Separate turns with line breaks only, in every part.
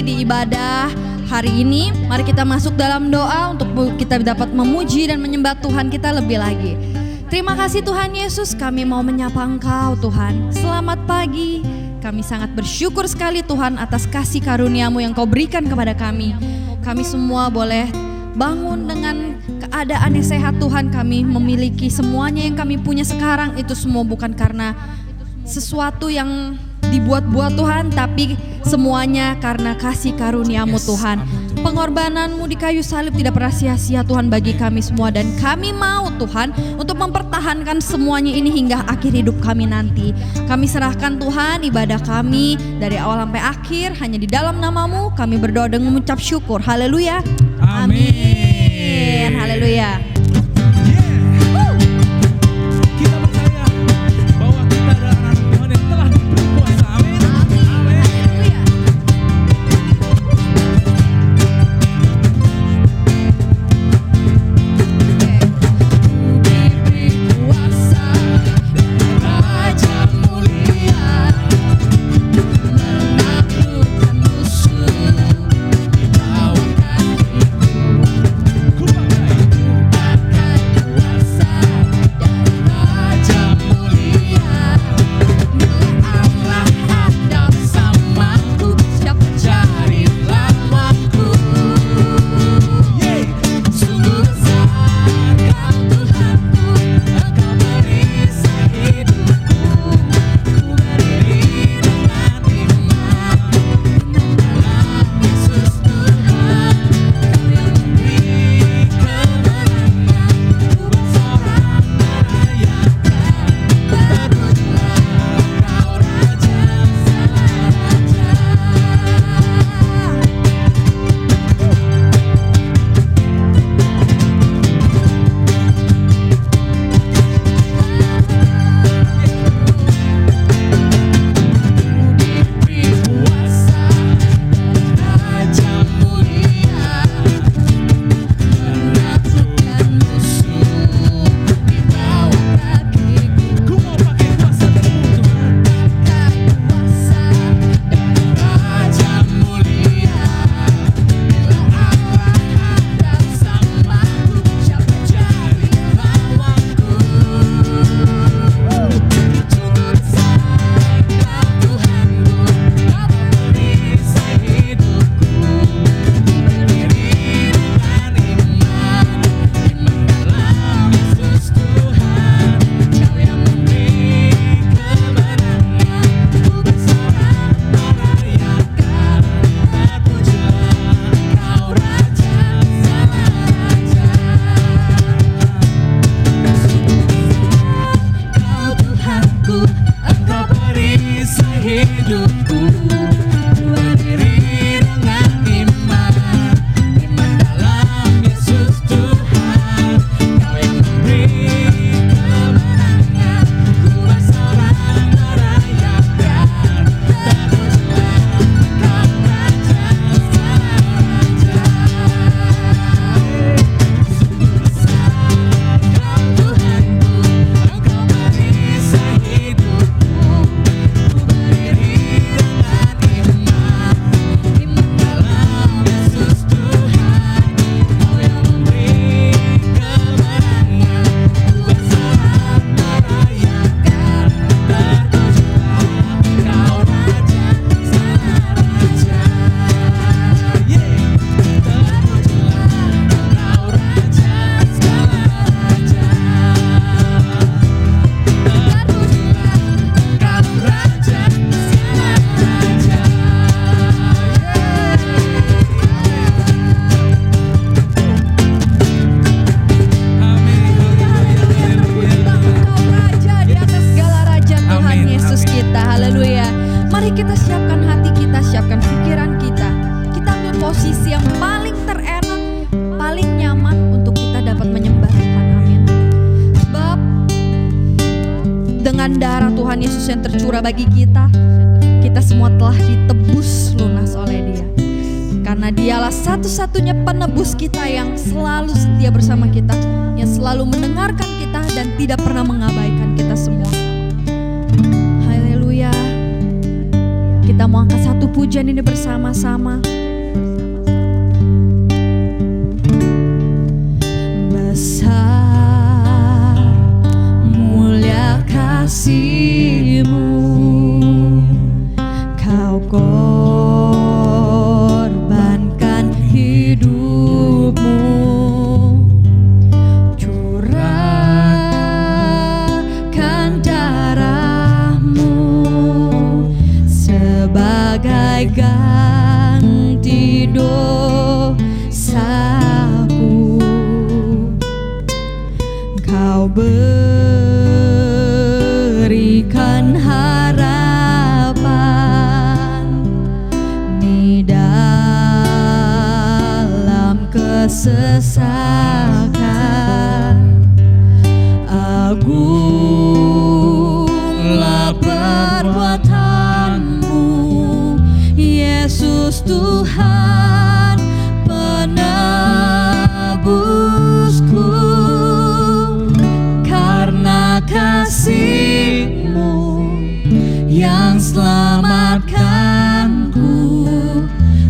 di ibadah hari ini. Mari kita masuk dalam doa untuk kita dapat memuji dan menyembah Tuhan kita lebih lagi. Terima kasih Tuhan Yesus, kami mau menyapa Engkau Tuhan. Selamat pagi, kami sangat bersyukur sekali Tuhan atas kasih karunia-Mu yang Kau berikan kepada kami. Kami semua boleh bangun dengan keadaan yang sehat Tuhan. Kami memiliki semuanya yang kami punya sekarang, itu semua bukan karena sesuatu yang dibuat-buat Tuhan, tapi semuanya karena kasih karunia-Mu Tuhan. Pengorbanan-Mu di kayu salib tidak pernah sia-sia Tuhan bagi kami semua, dan kami mau Tuhan untuk mempertahankan semuanya ini hingga akhir hidup kami nanti. Kami serahkan Tuhan ibadah kami dari awal sampai akhir hanya di dalam nama-Mu. Kami berdoa dengan mengucap syukur. Haleluya. Amin. Haleluya. darah Tuhan Yesus yang tercurah bagi kita, kita semua telah ditebus lunas oleh Dia. Karena Dialah satu-satunya penebus kita yang selalu setia bersama kita, yang selalu mendengarkan kita dan tidak pernah mengabaikan kita semua. Haleluya. kita mau angkat satu pujian ini bersama-sama. Besar mulia kasih-Mu, Kau korbankan hidup-Mu, curahkan darah-Mu sebagai ganti dosaku. Kau berikan harapan di dalam kesesakan. Agunglah perbuatan-Mu, Yesus Tuhan penebusku. Karena kasih-Mu yang selamatkanku,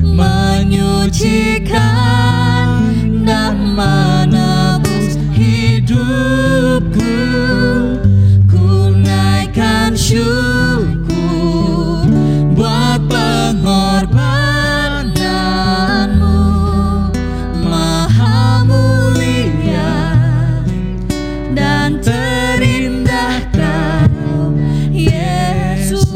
menyucikan dan menebus hidupku. Ku naikkan syukur buat pengorbanan-Mu, maha mulia dan terindah Kau, Yesus.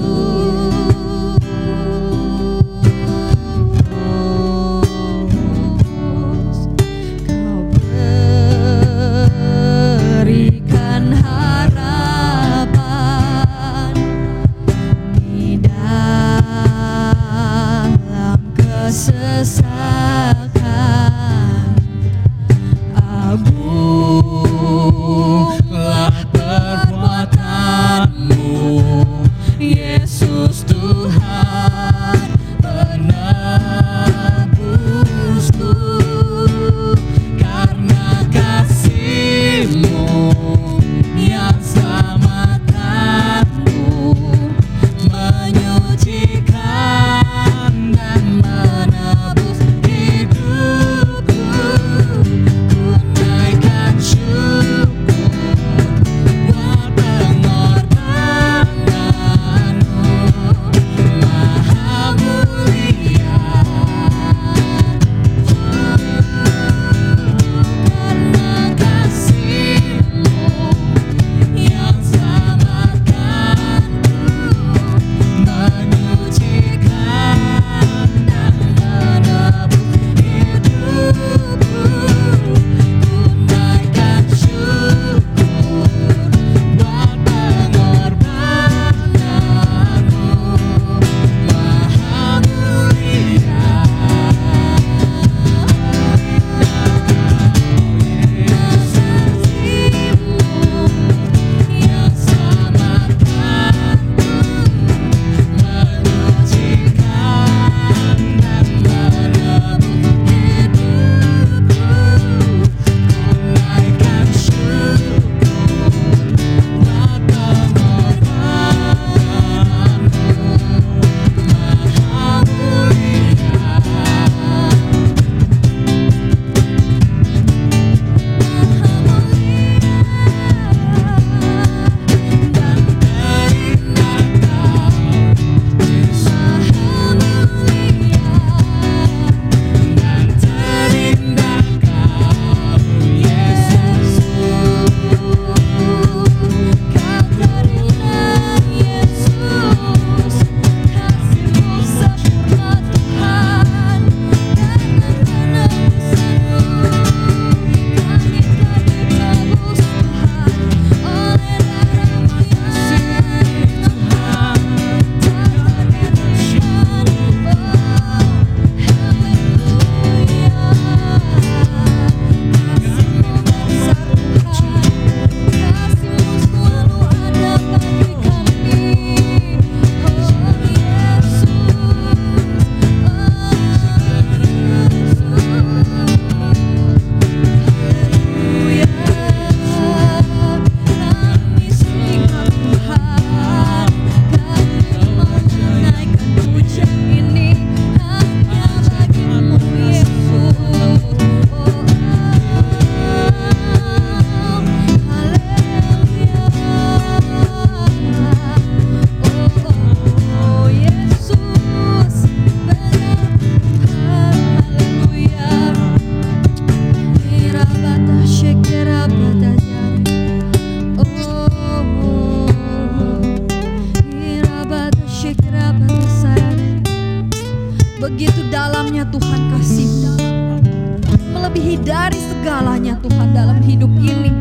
hidup ini.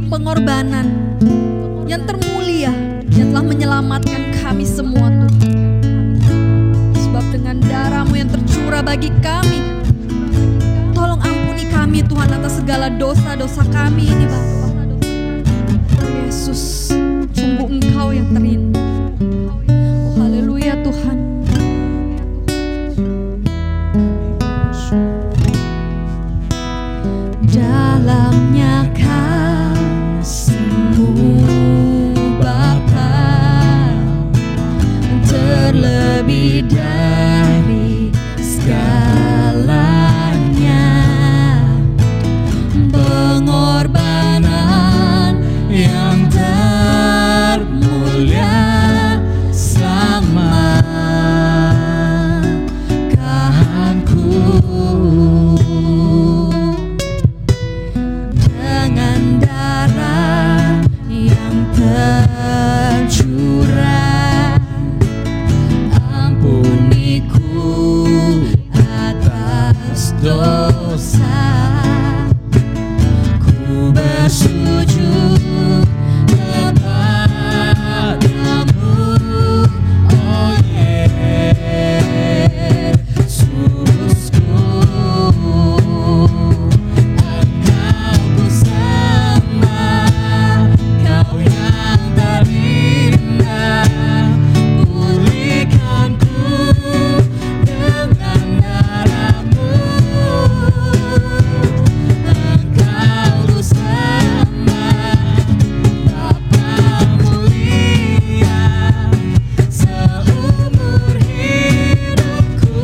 Pengorbanan yang termulia yang telah menyelamatkan kami semua Tuhan. Sebab dengan darah-Mu yang tercurah bagi kami, tolong ampuni kami Tuhan atas segala dosa-dosa kami ini Bapa. Oh Yesus, sungguh Engkau yang terindah. Oh haleluya Tuhan. Dalamnya kasih-Mu Bapa, terlebih dari segalanya, pengorbanan yang termulia selamatkanku. Dengan darah yang tercurah, ampuniku atas dosa. Ku bersujud kepadamu, oh Yesusku. Engkau ku sembah, Kau yang terindah. Pulihkanku dengan darah-Mu. Engkau ku sembah, Bapa mulia, seumur hidupku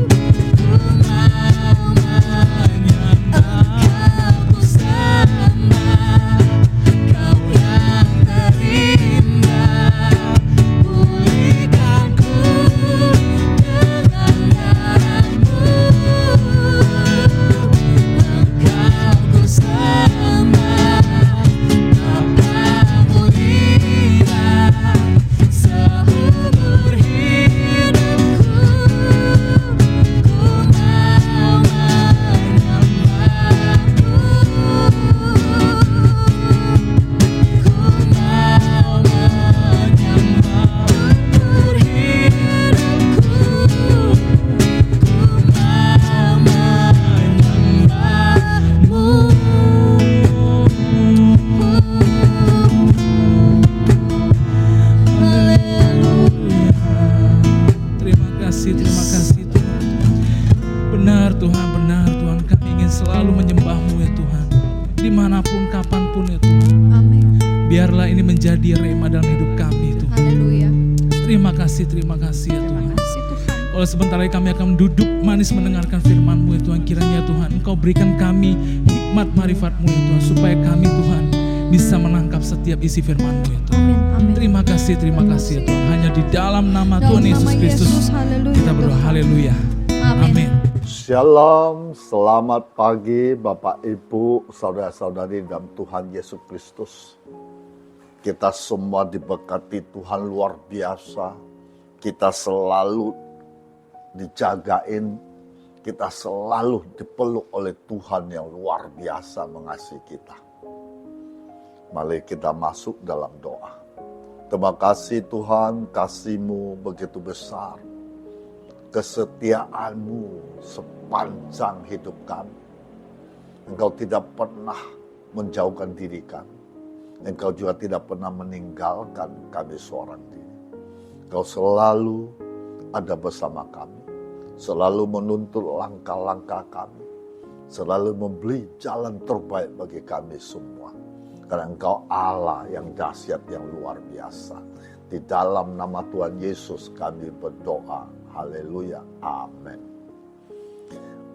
ku mau menyembah. Engkau ku sembah, Kau yang terindah. Pulihkanku dengan darah-Mu. Engkau ku sembah, Bapa mulia, seumur hidupku ku mau menyembah-Mu. Ku mau menyembah, seumur hidupku ku mau menyembah-Mu. Haleluya.
Terima kasih Tuhan. Benar Tuhan, kami ingin selalu menyembah-Mu ya Tuhan. Dimanapun, kapanpun ya Tuhan.
Amin.
Biarlah ini menjadi rema dalam hidup kami Tuhan.
Haleluya.
Terima kasih ya Tuhan.
Kasih Tuhan.
Oleh sebentar lagi kami akan duduk manis mendengarkan firman-Mu ya Tuhan. Kiranya Tuhan Engkau berikan kami hikmat marifat-Mu ya Tuhan, supaya kami Tuhan bisa menangkap setiap isi firman-Mu ya Tuhan.
Amin. Amin.
Terima kasih ya Tuhan. Hanya di dalam nama
Dalam
Tuhan Yesus
nama
Kristus
Yesus, haleluya,
kita berdoa.
Tuhan.
Haleluya.
Amin.
Amin.
Shalom, selamat pagi Bapak Ibu, saudara-saudari dalam Tuhan Yesus Kristus. Kita semua diberkati Tuhan luar biasa. Kita selalu dijagain, kita selalu dipeluk oleh Tuhan yang luar biasa mengasihi kita. Mari kita masuk dalam doa. Terima kasih Tuhan, kasih-Mu begitu besar. Kesetiaan-Mu sepanjang hidup kami. Engkau tidak pernah menjauhkan diri kami. Engkau juga tidak pernah meninggalkan kami seorang diri. Engkau selalu ada bersama kami. Selalu menuntut langkah-langkah kami. Selalu memberi jalan terbaik bagi kami semua. Karena Engkau Allah yang dahsyat, yang luar biasa. Di dalam nama Tuhan Yesus kami berdoa. Haleluya. Amin.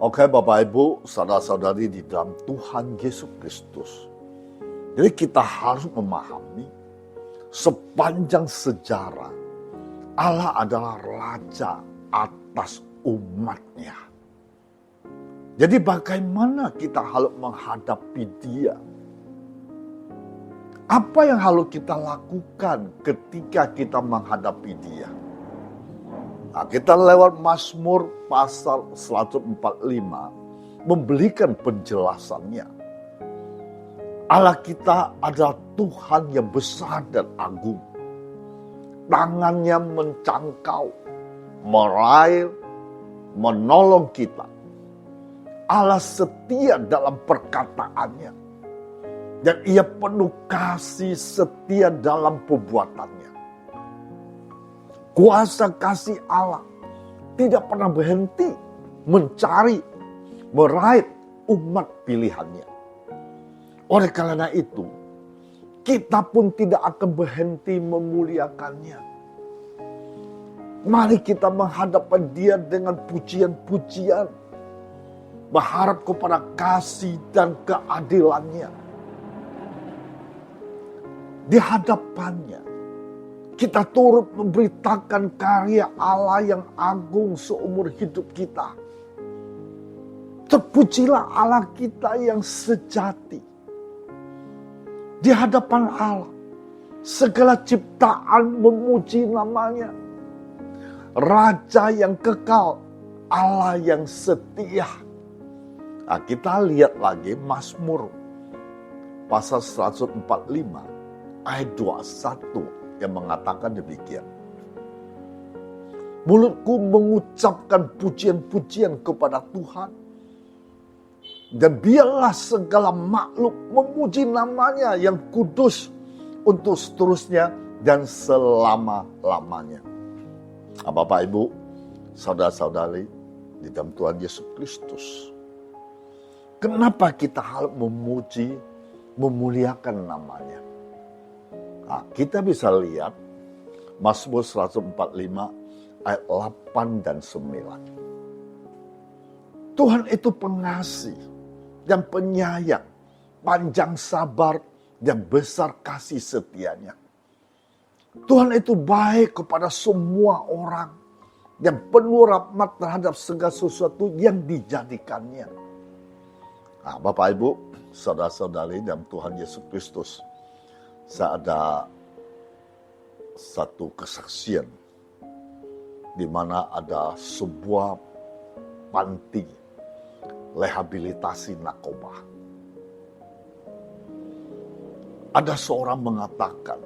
Oke Bapak Ibu, saudara-saudari di dalam Tuhan Yesus Kristus. Jadi kita harus memahami sepanjang sejarah Allah adalah Raja atas umatnya. Jadi bagaimana kita harus menghadapi Dia? Apa yang harus kita lakukan ketika kita menghadapi Dia? Nah, kita lewat Mazmur pasal 145 memberikan penjelasannya. Allah kita adalah Tuhan yang besar dan agung. Tangannya mencangkau, meraih, menolong kita. Allah setia dalam perkataannya. Dan ia penuh kasih setia dalam perbuatannya. Kuasa kasih Allah tidak pernah berhenti mencari, meraih umat pilihannya. Oleh karena itu, kita pun tidak akan berhenti memuliakannya. Mari kita menghadapkan Dia dengan pujian-pujian, berharap kepada kasih dan keadilannya. Di hadapannya, kita turut memberitakan karya Allah yang agung seumur hidup kita. Terpujilah Allah kita yang sejati. Di hadapan Allah, segala ciptaan memuji namanya. Raja yang kekal, Allah yang setia. Nah, kita lihat lagi Mazmur pasal 145 ayat 21 yang mengatakan demikian. Mulutku mengucapkan pujian-pujian kepada Tuhan. Dan biarlah segala makhluk memuji namanya yang kudus untuk seterusnya dan selama-lamanya. Bapak, Ibu, saudara-saudari di dalam Tuhan Yesus Kristus. Kenapa kita harus memuji, memuliakan namanya? Nah, kita bisa lihat Mazmur 145 ayat 8 dan 9. Tuhan itu pengasih dan penyayang, panjang sabar dan besar kasih setianya. Tuhan itu baik kepada semua orang dan penuh rahmat terhadap segala sesuatu yang dijadikannya. Nah, Bapak, Ibu, saudara-saudari dalam Tuhan Yesus Kristus, saya ada satu kesaksian di mana ada sebuah panti rehabilitasi narkoba. Ada seorang mengatakan,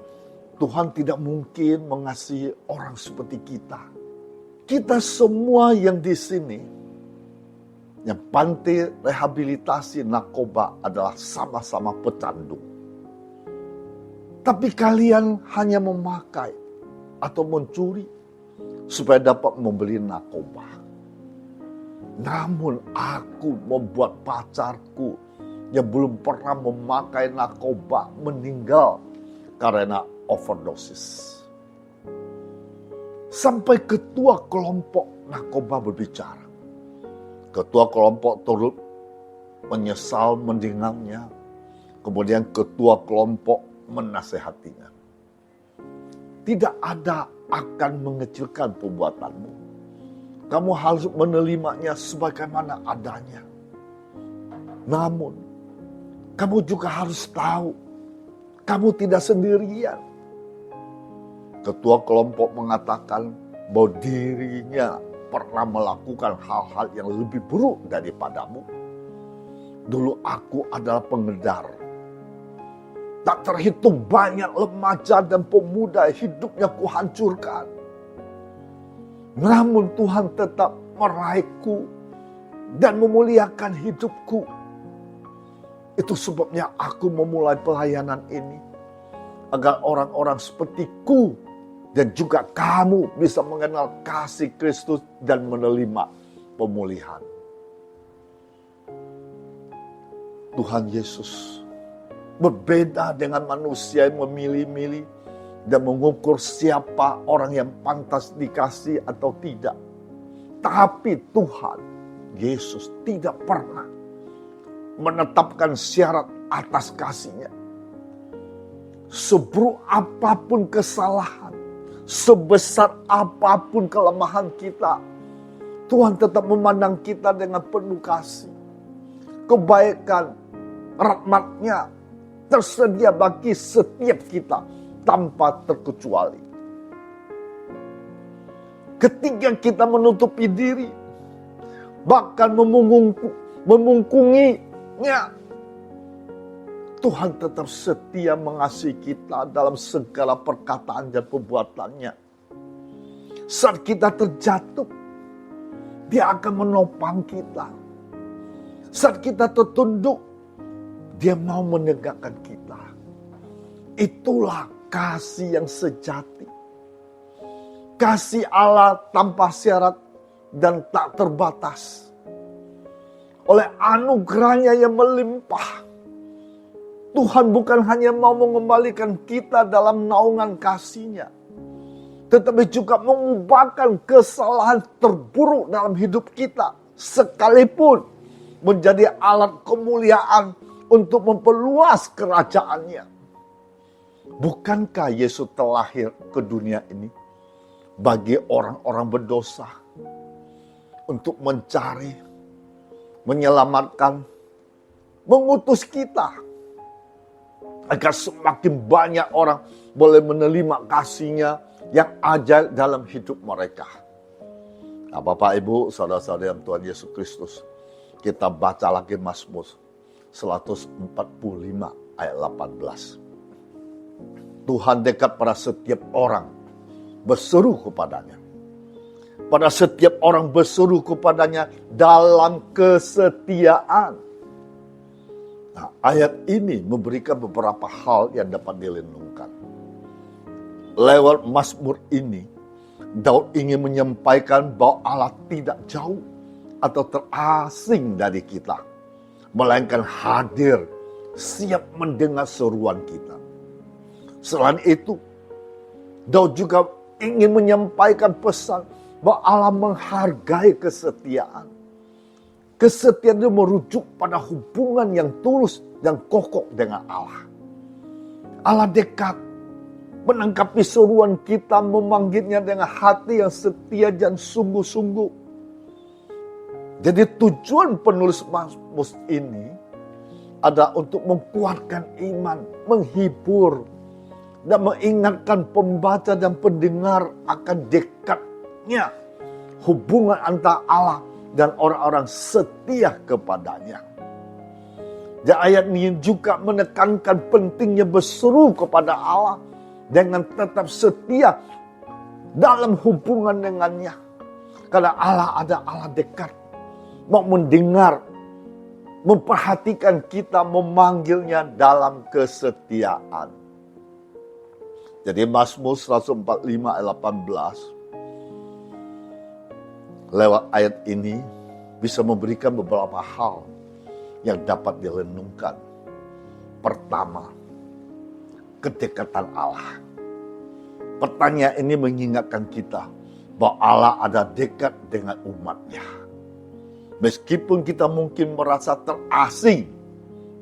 Tuhan tidak mungkin mengasihi orang seperti kita. Kita semua yang di sini, yang panti rehabilitasi narkoba adalah sama-sama pecandu. Tapi kalian hanya memakai atau mencuri supaya dapat membeli narkoba. Namun aku membuat pacarku yang belum pernah memakai narkoba meninggal karena overdosis. Sampai ketua kelompok narkoba berbicara. Ketua kelompok turut menyesal mendengarnya. Kemudian ketua kelompok menasehatinya. Tidak ada akan mengecilkan perbuatanmu. Kamu harus menerimanya sebagaimana adanya. Namun, kamu juga harus tahu, kamu tidak sendirian. Ketua kelompok mengatakan bahwa dirinya pernah melakukan hal-hal yang lebih buruk daripadamu. Dulu aku adalah pengedar. Tak terhitung banyak remaja dan pemuda hidupnya kuhancurkan. Namun Tuhan tetap meraihku dan memuliakan hidupku. Itu sebabnya aku memulai pelayanan ini. Agar orang-orang sepertiku dan juga kamu bisa mengenal kasih Kristus dan menerima pemulihan. Tuhan Yesus berbeda dengan manusia yang memilih-milih dan mengukur siapa orang yang pantas dikasih atau tidak. Tapi Tuhan Yesus tidak pernah menetapkan syarat atas kasih-Nya. Seburuk apapun kesalahan, sebesar apapun kelemahan kita, Tuhan tetap memandang kita dengan penuh kasih. Kebaikan, rahmat-Nya tersedia bagi setiap kita tanpa terkecuali. Ketika kita menutupi diri, bahkan memungkunginya, Tuhan tetap setia mengasihi kita dalam segala perkataan dan perbuatannya. Saat kita terjatuh, Dia akan menopang kita. Saat kita tertunduk, Dia mau menegakkan kita. Itulah kasih yang sejati. Kasih Allah tanpa syarat dan tak terbatas. Oleh anugerahnya yang melimpah, Tuhan bukan hanya mau mengembalikan kita dalam naungan kasih-Nya, tetapi juga mengubahkan kesalahan terburuk dalam hidup kita, sekalipun menjadi alat kemuliaan untuk memperluas kerajaan-Nya. Bukankah Yesus terlahir ke dunia ini bagi orang-orang berdosa, untuk mencari, menyelamatkan, mengutus kita, agar semakin banyak orang boleh menerima kasih-Nya yang ajaib dalam hidup mereka. Nah, Bapak, Ibu, saudara-saudara yang Tuhan Yesus Kristus, kita baca lagi Mazmur 145 ayat 18. Tuhan dekat pada setiap orang berseru kepadanya. Pada setiap orang berseru kepadanya dalam kesetiaan. Nah, ayat ini memberikan beberapa hal yang dapat direnungkan. Lewat Mazmur ini, Daud ingin menyampaikan bahwa Allah tidak jauh atau terasing dari kita, melainkan hadir, siap mendengar seruan kita. Selain itu, Daud juga ingin menyampaikan pesan bahwa Allah menghargai kesetiaan. Kesetiaan itu merujuk pada hubungan yang tulus dan kokoh dengan Allah. Allah dekat, menangkapi seruan kita, memanggilnya dengan hati yang setia dan sungguh-sungguh. Jadi tujuan penulis Mazmur ini adalah untuk menguatkan iman, menghibur, dan mengingatkan pembaca dan pendengar akan dekatnya hubungan antara Allah dan orang-orang setia kepadanya. Dan ayat ini juga menekankan pentingnya berseru kepada Allah dengan tetap setia dalam hubungan dengannya. Karena Allah ada Allah dekat, mau mendengar, memperhatikan kita, memanggilnya dalam kesetiaan. Jadi Mazmur 145 ayat 18 lewat ayat ini bisa memberikan beberapa hal yang dapat direnungkan. Pertama, kedekatan Allah. Pertanyaan ini mengingatkan kita bahwa Allah ada dekat dengan umatnya. Meskipun kita mungkin merasa terasing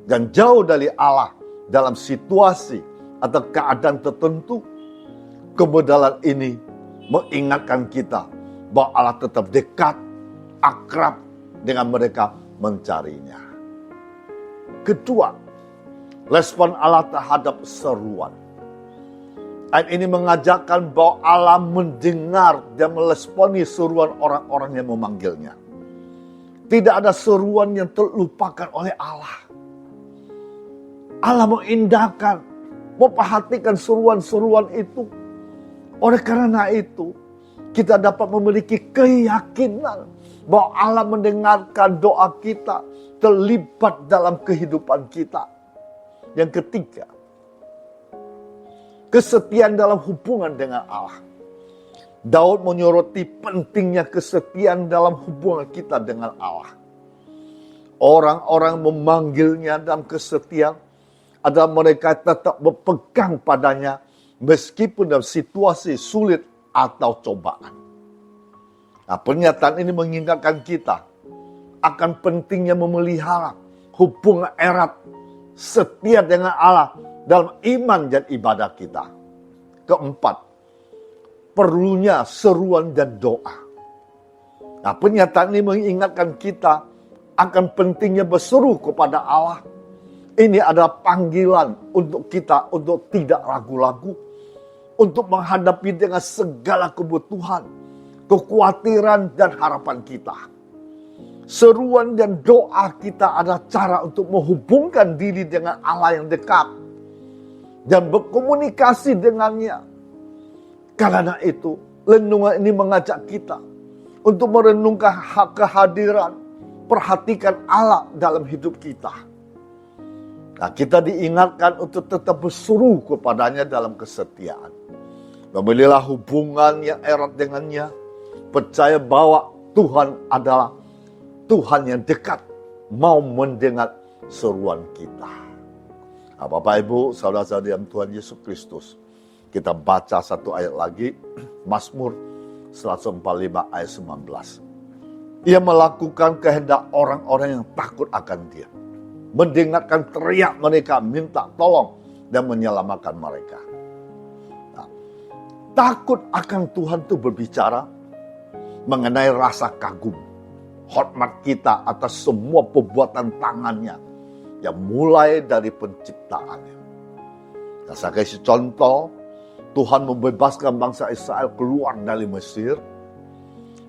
dan jauh dari Allah dalam situasi atau keadaan tertentu, kebenaran ini mengingatkan kita bahwa Allah tetap dekat, akrab dengan mereka mencarinya. Kedua, respon Allah terhadap seruan. Ayat ini mengajarkan bahwa Allah mendengar dan meresponi seruan orang-orang yang memanggilnya. Tidak ada seruan yang terlupakan oleh Allah. Allah mengindahkan, memperhatikan seruan-seruan itu. Oleh karena itu, kita dapat memiliki keyakinan bahwa Allah mendengarkan doa kita, terlibat dalam kehidupan kita. Yang ketiga, kesetiaan dalam hubungan dengan Allah. Daud menyoroti pentingnya kesetiaan dalam hubungan kita dengan Allah. Orang-orang memanggilnya dalam kesetiaan adalah mereka tetap berpegang padanya meskipun dalam situasi sulit atau cobaan. Nah, pernyataan ini mengingatkan kita akan pentingnya memelihara hubungan erat setia dengan Allah dalam iman dan ibadah kita. Keempat, perlunya seruan dan doa. Nah, pernyataan ini mengingatkan kita akan pentingnya berseru kepada Allah. Ini adalah panggilan untuk kita untuk tidak ragu-ragu, untuk menghadapi dengan segala kebutuhan, kekhawatiran dan harapan kita. Seruan dan doa kita adalah cara untuk menghubungkan diri dengan Allah yang dekat dan berkomunikasi dengannya. Karena itu, renungan ini mengajak kita untuk merenungkan kehadiran, perhatikan Allah dalam hidup kita. Nah, kita diingatkan untuk tetap berseru kepadanya dalam kesetiaan. Memilihlah hubungan yang erat dengannya. Percaya bahwa Tuhan adalah Tuhan yang dekat, mau mendengar seruan kita. Nah, Bapak Ibu, saudara-saudara dalam Tuhan Yesus Kristus, kita baca satu ayat lagi, Mazmur 145 ayat 19. Ia melakukan kehendak orang-orang yang takut akan Dia, mendengarkan teriak mereka, minta tolong dan menyelamatkan mereka. Nah, takut akan Tuhan itu berbicara mengenai rasa kagum, hormat kita atas semua perbuatan tangannya yang mulai dari penciptaannya. Nah, saya kasih contoh, Tuhan membebaskan bangsa Israel keluar dari Mesir,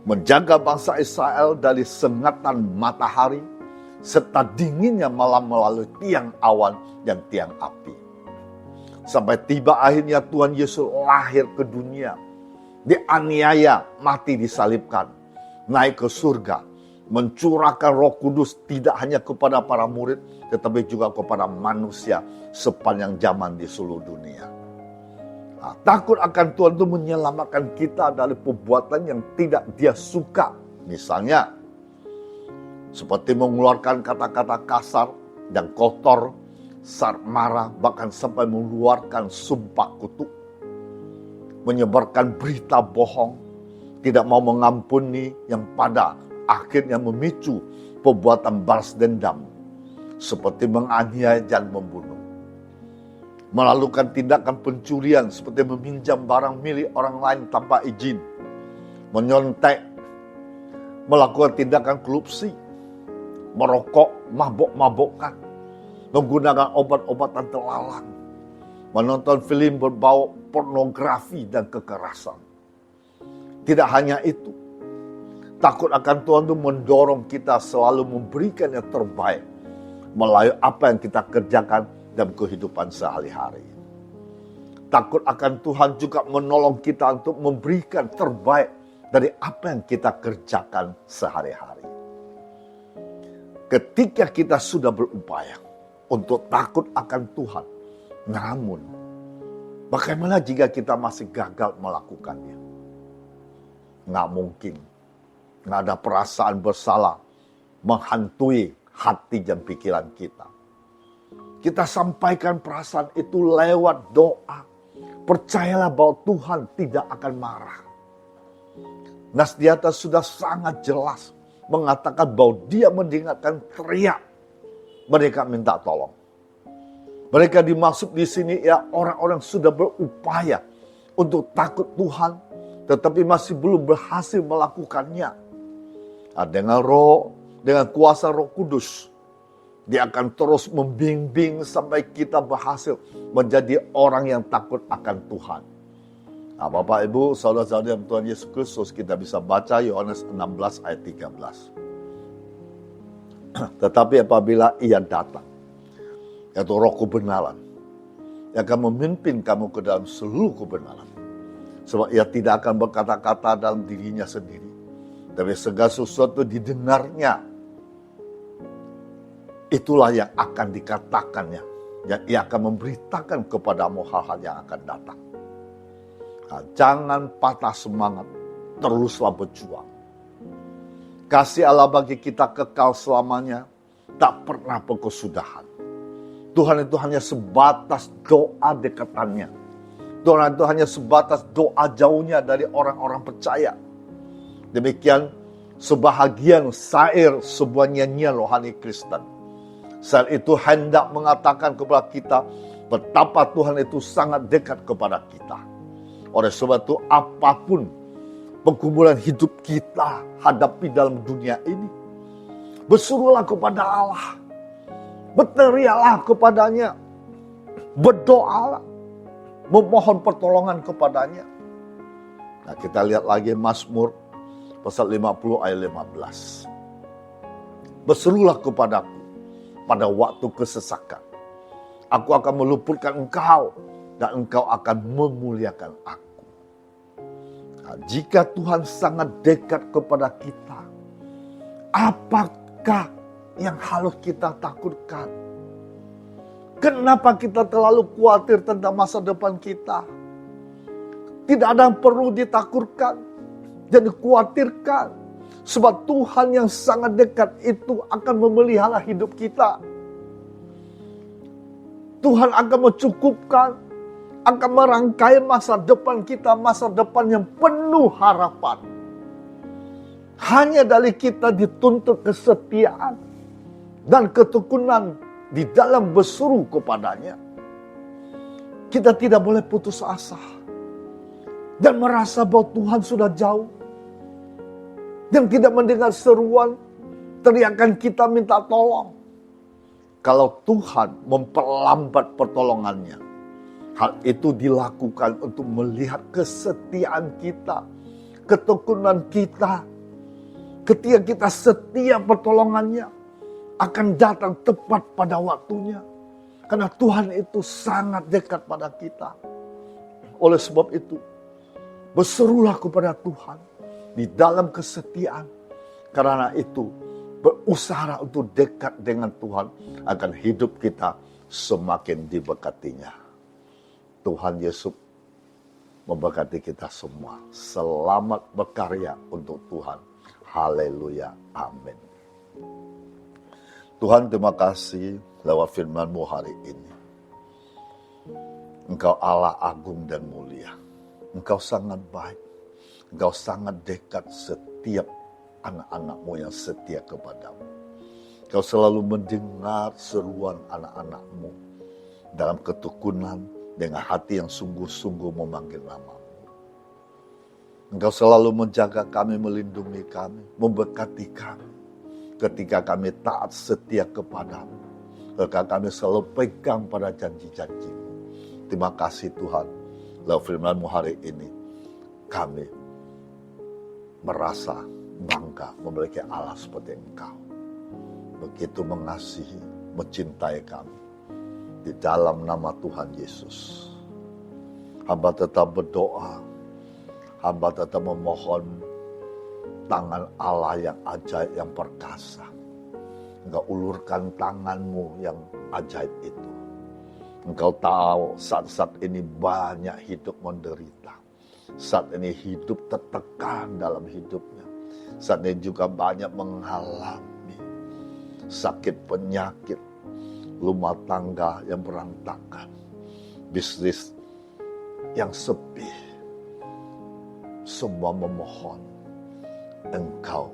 menjaga bangsa Israel dari sengatan matahari, serta dinginnya malam melalui tiang awan dan tiang api. Sampai tiba akhirnya Tuhan Yesus lahir ke dunia, dianiaya, mati disalibkan, naik ke surga, mencurahkan Roh Kudus tidak hanya kepada para murid, tetapi juga kepada manusia sepanjang zaman di seluruh dunia. Nah, takut akan Tuhan itu menyelamatkan kita dari perbuatan yang tidak Dia suka. Misalnya, seperti mengeluarkan kata-kata kasar dan kotor, saat marah, bahkan sampai mengeluarkan sumpah kutuk, menyebarkan berita bohong, tidak mau mengampuni yang pada akhirnya memicu perbuatan balas dendam, seperti menganiaya dan membunuh. Melakukan tindakan pencurian seperti meminjam barang milik orang lain tanpa izin, menyontek, melakukan tindakan korupsi, merokok, mabok-mabokan, menggunakan obat-obatan terlarang, menonton film berbau pornografi dan kekerasan. Tidak hanya itu, takut akan Tuhan itu mendorong kita selalu memberikan yang terbaik melalui apa yang kita kerjakan dalam kehidupan sehari-hari. Takut akan Tuhan juga menolong kita untuk memberikan terbaik dari apa yang kita kerjakan sehari-hari. Ketika kita sudah berupaya untuk takut akan Tuhan, namun bagaimana jika kita masih gagal melakukannya? Nggak mungkin. Nggak ada perasaan bersalah menghantui hati dan pikiran kita. Kita sampaikan perasaan itu lewat doa. Percayalah bahwa Tuhan tidak akan marah. Nas di atas sudah sangat jelas mengatakan bahwa Dia mendengarkan teriak mereka minta tolong. Mereka dimaksud di sini ya orang-orang sudah berupaya untuk takut Tuhan, tetapi masih belum berhasil melakukannya. Nah, dengan kuasa Roh Kudus, Dia akan terus membimbing sampai kita berhasil menjadi orang yang takut akan Tuhan. Nah, Bapak Ibu, saudara-saudara dalam Tuhan Yesus Kristus, kita bisa baca Yohanes 16 ayat 13. Tetapi apabila Ia datang, yaitu Roh kebenaran, Ia akan memimpin kamu ke dalam seluruh kebenaran. Sebab Ia tidak akan berkata-kata dalam dirinya sendiri, tapi segala sesuatu didengarnya, itulah yang akan dikatakannya. Dan Ia akan memberitakan kepadamu hal-hal yang akan datang. Nah, jangan patah semangat, teruslah berjuang. Kasih Allah bagi kita kekal selamanya, tak pernah berkesudahan. Tuhan itu hanya sebatas doa dekatannya. Tuhan itu hanya sebatas doa jauhnya dari orang-orang percaya. Demikian sebahagian syair sebuah nyanyian rohani Kristen. Saat itu hendak mengatakan kepada kita betapa Tuhan itu sangat dekat kepada kita. Oleh sebab itu apapun pergumulan hidup kita hadapi dalam dunia ini, berserulah kepada Allah, berteriaklah kepadanya, berdoalah, memohon pertolongan kepadanya. Nah, kita lihat lagi Mazmur pasal 50 ayat 15. Berserulah kepadaku pada waktu kesesakan. Aku akan meluputkan engkau dan engkau akan memuliakan aku. Nah, jika Tuhan sangat dekat kepada kita, apakah yang harus kita takutkan? Kenapa kita terlalu khawatir tentang masa depan kita? Tidak ada yang perlu ditakutkan dan dikhawatirkan. Sebab Tuhan yang sangat dekat itu akan memelihara hidup kita. Tuhan akan mencukupkan, akan merangkai masa depan kita, masa depan yang penuh harapan. Hanya dari kita dituntut kesetiaan dan ketekunan di dalam berseru kepadanya. Kita tidak boleh putus asa dan merasa bahwa Tuhan sudah jauh dan tidak mendengar seruan, teriakan kita minta tolong. Kalau Tuhan memperlambat pertolongannya, hal itu dilakukan untuk melihat kesetiaan kita, ketekunan kita. Ketika kita setia, pertolongannya akan datang tepat pada waktunya. Karena Tuhan itu sangat dekat pada kita. Oleh sebab itu, berserulah kepada Tuhan di dalam kesetiaan. Karena itu, berusaha untuk dekat dengan Tuhan, akan hidup kita semakin diberkatinya. Tuhan Yesus memberkati kita semua. Selamat berkarya untuk Tuhan. Haleluya. Amin. Tuhan, terima kasih lewat firman-Mu hari ini. Engkau Allah agung dan mulia. Engkau sangat baik. Engkau sangat dekat setiap anak-anak-Mu yang setia kepadamu. Kau selalu mendengar seruan anak-anak-Mu dalam ketekunan dengan hati yang sungguh-sungguh memanggil nama-Mu. Engkau selalu menjaga kami, melindungi kami, memberkati kami. Ketika kami taat setia kepadamu, ketika kami selalu pegang pada janji-janji-Mu. Terima kasih Tuhan, lewat firman-Mu hari ini, kami merasa bangga memiliki Allah seperti Engkau. Begitu mengasihi, mencintai kami. Di dalam nama Tuhan Yesus. Hamba tetap berdoa. Hamba tetap memohon tangan Allah yang ajaib, yang perkasa. Engkau ulurkan tangan-Mu yang ajaib itu. Engkau tahu saat-saat ini banyak hidup menderita. Saat ini hidup tertekan dalam hidupnya. Saat ini juga banyak mengalami sakit penyakit, rumah tangga yang berantakan, bisnis yang sepi. Semua memohon Engkau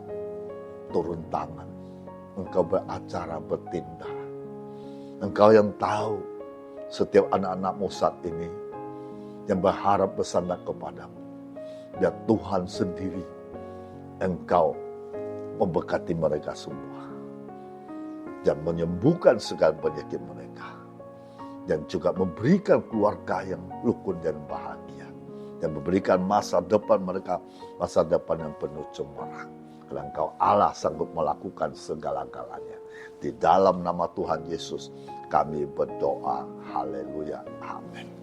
turun tangan, Engkau beracara, bertindak. Engkau yang tahu setiap anak-anak-Mu saat ini yang berharap bersandar kepadamu. Biar Tuhan sendiri, Engkau memberkati mereka semua. Dan menyembuhkan segala penyakit mereka. Dan juga memberikan keluarga yang rukun dan bahagia. Dan memberikan masa depan mereka, masa depan yang penuh cemerlang. Karena Engkau Allah sanggup melakukan segala-galanya. Di dalam nama Tuhan Yesus kami berdoa. Haleluya. Amin.